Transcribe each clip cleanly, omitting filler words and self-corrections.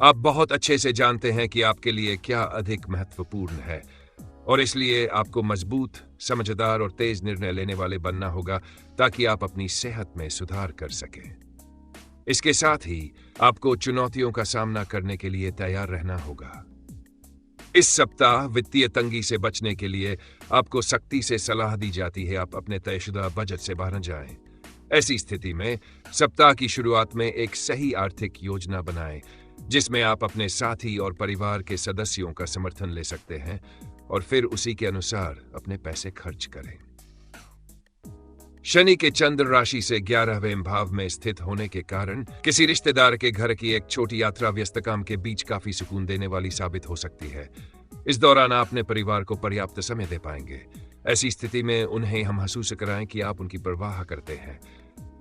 आप बहुत अच्छे से जानते हैं कि आपके लिए क्या अधिक महत्वपूर्ण है और इसलिए आपको मजबूत, समझदार और तेज निर्णय लेने वाले बनना होगा ताकि आप अपनी सेहत में सुधार कर सकें। इसके साथ ही आपको चुनौतियों का सामना करने के लिए तैयार रहना होगा। इस सप्ताह वित्तीय तंगी से बचने के लिए आपको सख्ती से सलाह दी जाती है आप अपने तयशुदा बजट से बाहर जाएं। ऐसी स्थिति में सप्ताह की शुरुआत में एक सही आर्थिक योजना बनाएं जिसमें आप अपने साथी और परिवार के सदस्यों का समर्थन ले सकते हैं और फिर उसी के अनुसार अपने पैसे खर्च करें। शनि के चंद्र राशि से 11वें भाव में स्थित होने के कारण किसी रिश्तेदार के घर की एक छोटी यात्रा व्यस्त काम के बीच काफी सुकून देने वाली साबित हो सकती है। इस दौरान आप अपने परिवार को पर्याप्त समय दे पाएंगे। ऐसी स्थिति में उन्हें हम महसूस कराएं कि आप उनकी परवाह करते हैं।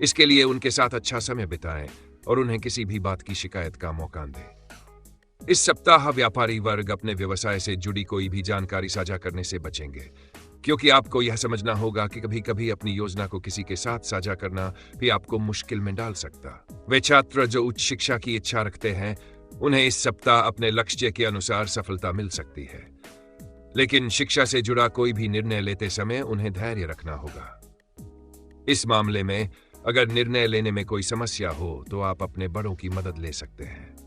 इसके लिए उनके साथ अच्छा समय बिताएं और उन्हें किसी भी बात की शिकायत का मौका दें। इस सप्ताह व्यापारी वर्ग अपने व्यवसाय से जुड़ी कोई भी जानकारी साझा करने से बचेंगे, क्योंकि आपको यह समझना होगा कि कभी कभी अपनी योजना को किसी के साथ साझा करना भी आपको मुश्किल में डाल सकता। वे छात्र जो उच्च शिक्षा की इच्छा रखते हैं, उन्हें इस सप्ताह अपने लक्ष्य के अनुसार सफलता मिल सकती है, लेकिन शिक्षा से जुड़ा कोई भी निर्णय लेते समय उन्हें धैर्य रखना होगा। इस मामले में अगर निर्णय लेने में कोई समस्या हो तो आप अपने बड़ों की मदद ले सकते हैं।